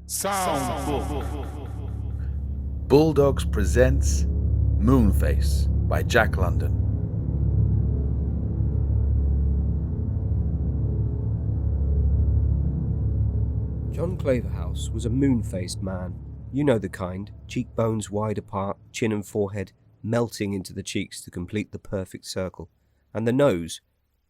Soundbook. Bulldogs presents Moonface by Jack London. John Claverhouse was a moon-faced man. You know the kind, cheekbones wide apart, chin and forehead melting into the cheeks to complete the perfect circle, and the nose,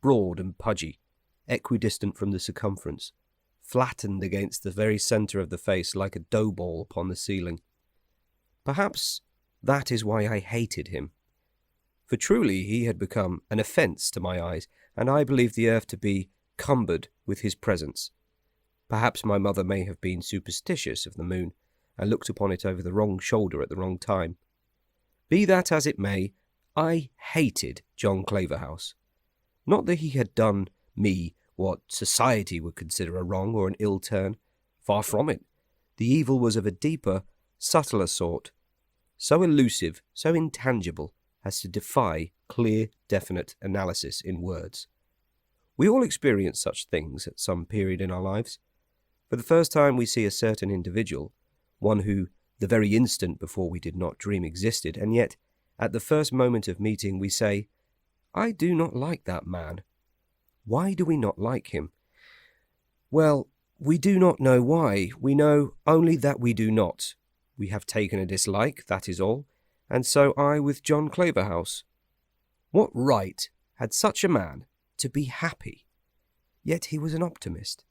broad and pudgy, equidistant from the circumference, flattened against the very centre of the face like a dough ball upon the ceiling. Perhaps that is why I hated him. For truly he had become an offence to my eyes, and I believed the earth to be cumbered with his presence. Perhaps my mother may have been superstitious of the moon, and looked upon it over the wrong shoulder at the wrong time. Be that as it may, I hated John Claverhouse. Not that he had done me what society would consider a wrong or an ill turn. Far from it. The evil was of a deeper, subtler sort, so elusive, so intangible, as to defy clear, definite analysis in words. We all experience such things at some period in our lives. For the first time we see a certain individual, one who the very instant before we did not dream existed, and yet at the first moment of meeting we say, I do not like that man. Why do we not like him? Well, we do not know why. We know only that we do not. We have taken a dislike, that is all, and so I with John Claverhouse. What right had such a man to be happy? Yet he was an optimist.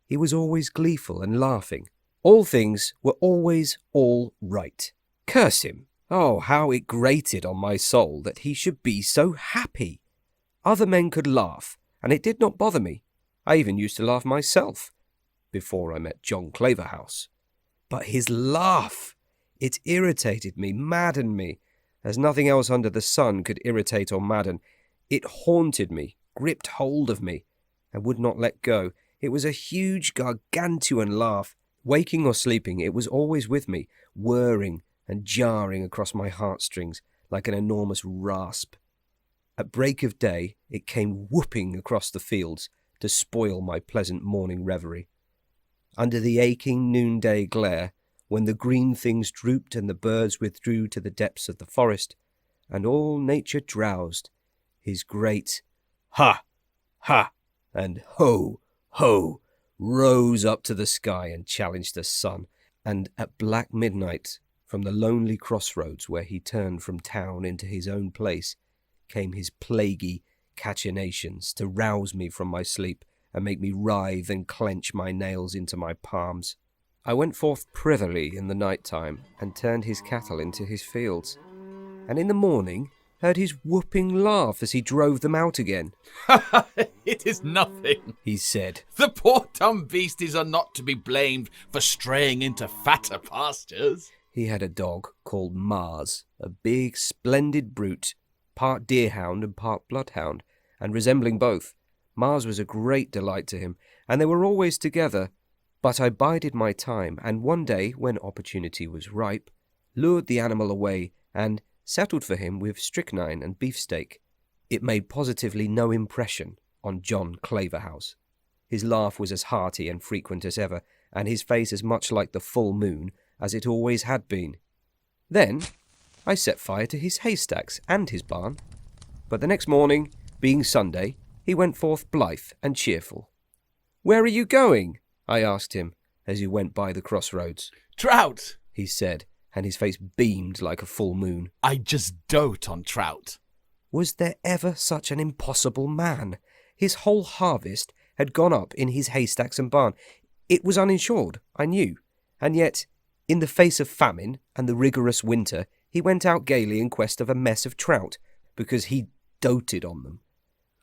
He was always gleeful and laughing. All things were always all right. Curse him! Oh, how it grated on my soul that he should be so happy! Other men could laugh, and it did not bother me. I even used to laugh myself, before I met John Claverhouse. But his laugh! It irritated me, maddened me, as nothing else under the sun could irritate or madden. It haunted me, gripped hold of me, and would not let go. It was a huge, gargantuan laugh. Waking or sleeping, it was always with me, whirring and jarring across my heartstrings like an enormous rasp. At break of day, it came whooping across the fields to spoil my pleasant morning reverie. Under the aching noonday glare, when the green things drooped and the birds withdrew to the depths of the forest, and all nature drowsed, his great ha, ha, and ho, ho, rose up to the sky and challenged the sun, and at black midnight, from the lonely crossroads where he turned from town into his own place, came his plaguey cachinnations to rouse me from my sleep and make me writhe and clench my nails into my palms. I went forth privily in the night time and turned his cattle into his fields, and in the morning heard his whooping laugh as he drove them out again. It is nothing, he said. The poor dumb beasties are not to be blamed for straying into fatter pastures. He had a dog called Mars, a big, splendid brute, part deerhound and part bloodhound, and resembling both. Mars was a great delight to him, and they were always together. But I bided my time, and one day, when opportunity was ripe, lured the animal away and settled for him with strychnine and beefsteak. It made positively no impression on John Claverhouse. His laugh was as hearty and frequent as ever, and his face as much like the full moon as it always had been. Then I set fire to his haystacks and his barn. But the next morning, being Sunday, he went forth blithe and cheerful. Where are you going? I asked him as he went by the crossroads. Trout, he said, and his face beamed like a full moon. I just dote on trout. Was there ever such an impossible man? His whole harvest had gone up in his haystacks and barn. It was uninsured, I knew, and yet, in the face of famine and the rigorous winter, he went out gaily in quest of a mess of trout, because he doted on them.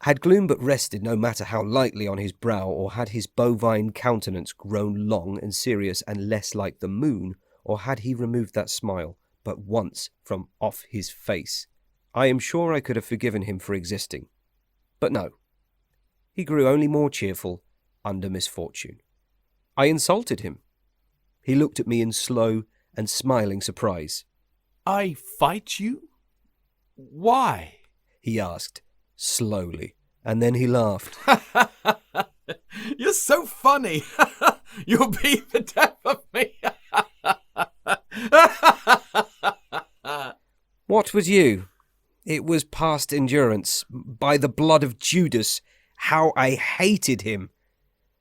Had gloom but rested no matter how lightly on his brow, or had his bovine countenance grown long and serious and less like the moon, or had he removed that smile but once from off his face, I am sure I could have forgiven him for existing. But no. He grew only more cheerful under misfortune. I insulted him. He looked at me in slow and smiling surprise. I fight you? Why? He asked, slowly, and then he laughed. You're so funny. You'll be the death of me. What was you? It was past endurance. By the blood of Judas, how I hated him.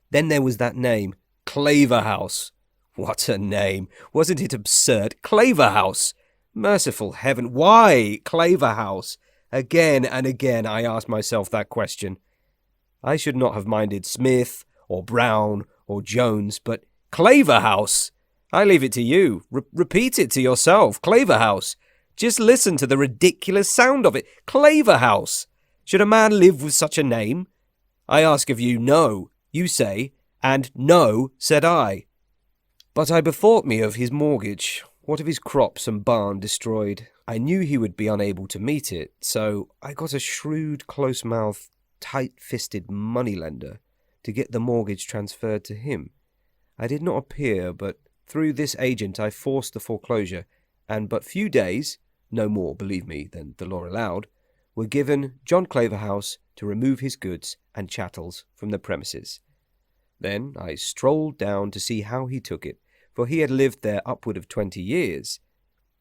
Then there was that name, Claverhouse. What a name. Wasn't it absurd? Claverhouse. Merciful heaven, why Claverhouse? Again and again I asked myself that question. I should not have minded Smith or Brown or Jones, but Claverhouse. I leave it to you. Repeat it to yourself. Claverhouse. Just listen to the ridiculous sound of it. Claverhouse. Should a man live with such a name? I ask of you, no, you say, and no, said I. But I bethought me of his mortgage. What of his crops and barn destroyed? I knew he would be unable to meet it, so I got a shrewd, close-mouthed, tight-fisted moneylender to get the mortgage transferred to him. I did not appear, but through this agent I forced the foreclosure, and but few days, no more, believe me, than the law allowed, were given John Claverhouse to remove his goods and chattels from the premises. Then I strolled down to see how he took it, for he had lived there upward of 20 years.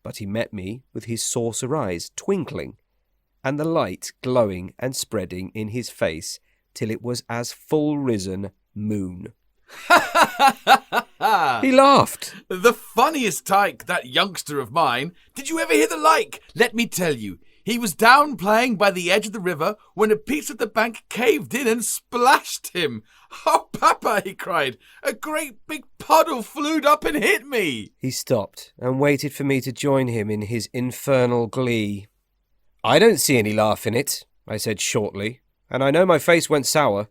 But he met me with his saucer eyes twinkling, and the light glowing and spreading in his face till it was as full-risen moon. He laughed. The funniest tyke, that youngster of mine. Did you ever hear the like? Let me tell you. He was down playing by the edge of the river when a piece of the bank caved in and splashed him. Oh, Papa, he cried. A great big puddle flew up and hit me. He stopped and waited for me to join him in his infernal glee. I don't see any laugh in it, I said shortly, and I know my face went sour.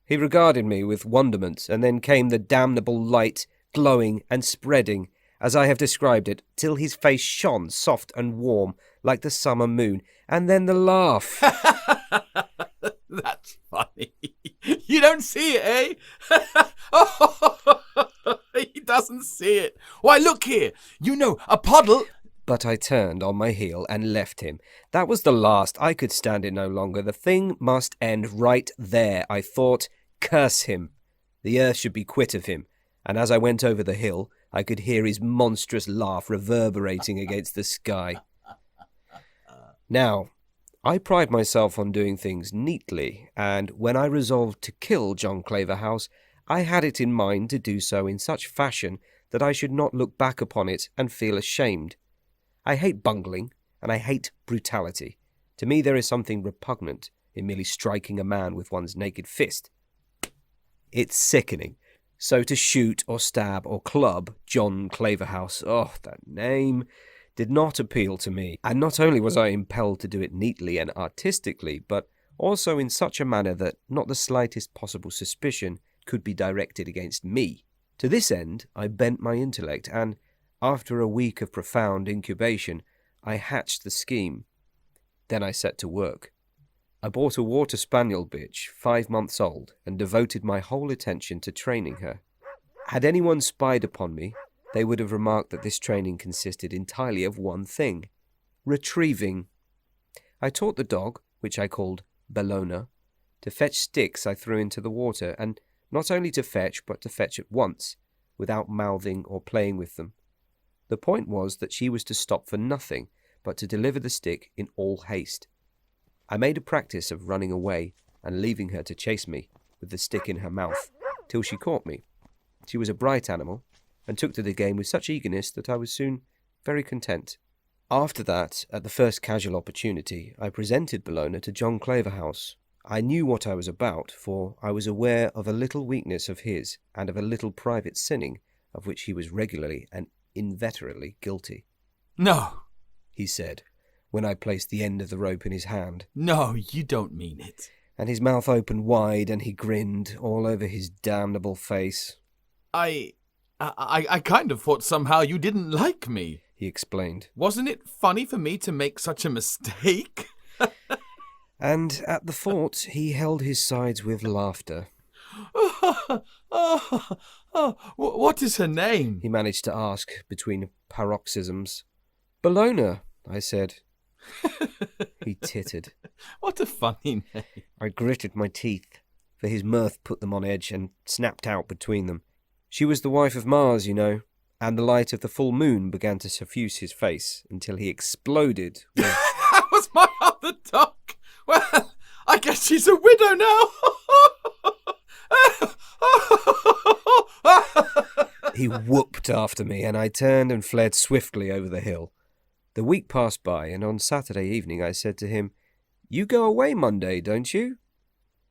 He regarded me with wonderment, and then came the damnable light, glowing and spreading, as I have described it, till his face shone soft and warm, like the summer moon, and then the laugh. That's funny. You don't see it, eh? Oh, he doesn't see it. Why, look here. You know, a puddle... But I turned on my heel and left him. That was the last. I could stand it no longer. The thing must end right there, I thought. Curse him. The earth should be quit of him. And as I went over the hill, I could hear his monstrous laugh reverberating against the sky. Now, I pride myself on doing things neatly, and when I resolved to kill John Claverhouse, I had it in mind to do so in such fashion that I should not look back upon it and feel ashamed. I hate bungling, and I hate brutality. To me there is something repugnant in merely striking a man with one's naked fist. It's sickening. So to shoot or stab or club John Claverhouse, oh, that name, did not appeal to me. And not only was I impelled to do it neatly and artistically, but also in such a manner that not the slightest possible suspicion could be directed against me. To this end I bent my intellect, and after a week of profound incubation, I hatched the scheme. Then I set to work. I bought a water spaniel bitch, 5 months old, and devoted my whole attention to training her. Had anyone spied upon me, they would have remarked that this training consisted entirely of one thing: retrieving. I taught the dog, which I called Bellona, to fetch sticks I threw into the water, and not only to fetch, but to fetch at once, without mouthing or playing with them. The point was that she was to stop for nothing, but to deliver the stick in all haste. I made a practice of running away and leaving her to chase me, with the stick in her mouth, till she caught me. She was a bright animal, and took to the game with such eagerness that I was soon very content. After that, at the first casual opportunity, I presented Bellona to John Claverhouse. I knew what I was about, for I was aware of a little weakness of his, and of a little private sinning, of which he was regularly and inveterately guilty. No, he said, when I placed the end of the rope in his hand. No, you don't mean it. And his mouth opened wide, and he grinned all over his damnable face. I kind of thought somehow you didn't like me, he explained. Wasn't it funny for me to make such a mistake? And at the thought, he held his sides with laughter. What is her name? He managed to ask between paroxysms. Bellona, I said. He tittered. What a funny name. I gritted my teeth, for his mirth put them on edge and snapped out between them. She was the wife of Mars, you know, and the light of the full moon began to suffuse his face until he exploded with... That was my other duck. Well, I guess she's a widow now. He whooped after me, and I turned and fled swiftly over the hill. The week passed by, and on Saturday evening I said to him, "You go away Monday, don't you?"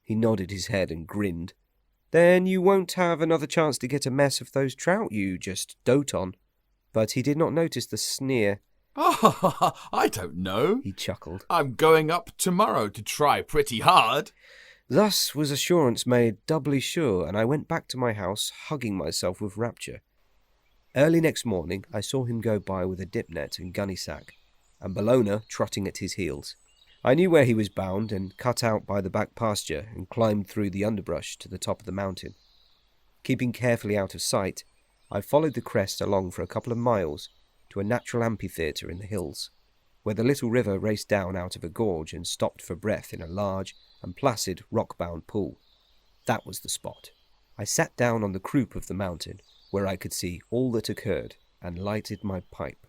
He nodded his head and grinned. "Then you won't have another chance to get a mess of those trout you just dote on." But he did not notice the sneer. Oh, I don't know. He chuckled. I'm going up tomorrow to try pretty hard. Thus was assurance made doubly sure, and I went back to my house, hugging myself with rapture. Early next morning I saw him go by with a dip net and gunny sack, and Bellona trotting at his heels. I knew where he was bound, and cut out by the back pasture and climbed through the underbrush to the top of the mountain. Keeping carefully out of sight, I followed the crest along for a couple of miles to a natural amphitheatre in the hills, where the little river raced down out of a gorge and stopped for breath in a large and placid rock-bound pool. That was the spot. I sat down on the croup of the mountain, where I could see all that occurred, and lighted my pipe.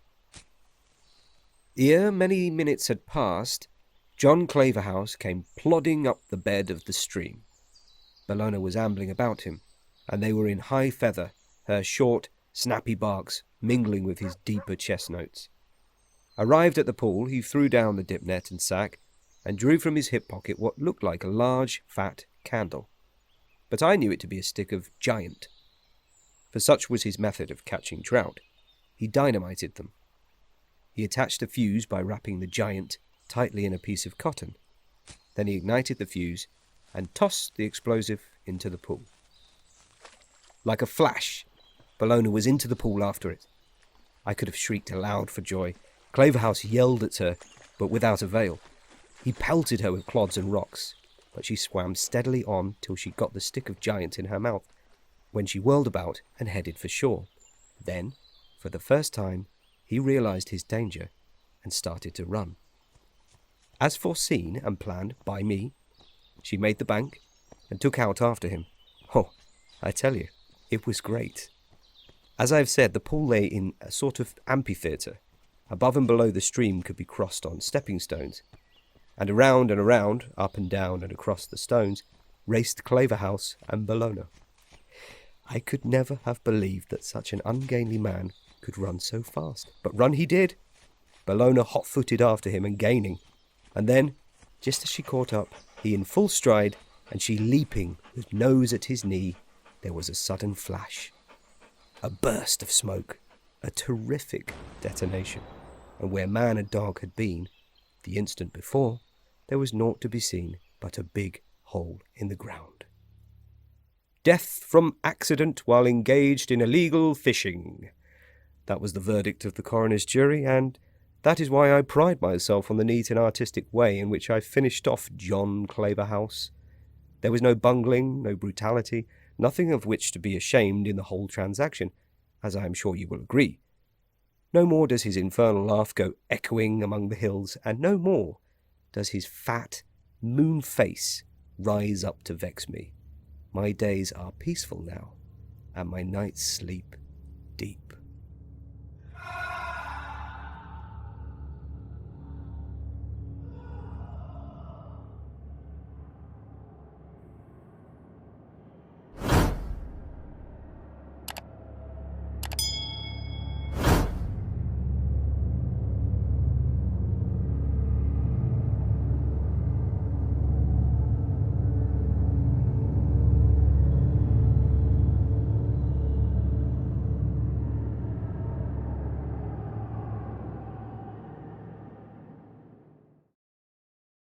Ere many minutes had passed, John Claverhouse came plodding up the bed of the stream. Bellona was ambling about him, and they were in high feather, her short, snappy barks mingling with his deeper chest notes. Arrived at the pool, he threw down the dip net and sack, and drew from his hip pocket what looked like a large, fat candle. But I knew it to be a stick of giant, for such was his method of catching trout. He dynamited them. He attached a fuse by wrapping the giant tightly in a piece of cotton. Then he ignited the fuse and tossed the explosive into the pool. Like a flash, Bellona was into the pool after it. I could have shrieked aloud for joy. Claverhouse yelled at her, but without avail. He pelted her with clods and rocks, but she swam steadily on till she got the stick of giant in her mouth, when she whirled about and headed for shore. Then, for the first time, he realized his danger and started to run. As foreseen and planned by me, she made the bank and took out after him. Oh, I tell you, it was great. As I have said, the pool lay in a sort of amphitheatre. Above and below the stream could be crossed on stepping stones, and around, up and down and across the stones, raced Claverhouse and Bellona. I could never have believed that such an ungainly man could run so fast, but run he did, Bellona hot-footed after him and gaining, and then, just as she caught up, he in full stride, and she leaping with nose at his knee, there was a sudden flash, a burst of smoke, a terrific detonation, and where man and dog had been, the instant before, there was naught to be seen but a big hole in the ground. Death from accident while engaged in illegal fishing. That was the verdict of the coroner's jury, and that is why I pride myself on the neat and artistic way in which I finished off John Claverhouse. There was no bungling, no brutality, nothing of which to be ashamed in the whole transaction, as I am sure you will agree. No more does his infernal laugh go echoing among the hills, and no more does his fat moon face rise up to vex me. My days are peaceful now, and my nights sleep deep.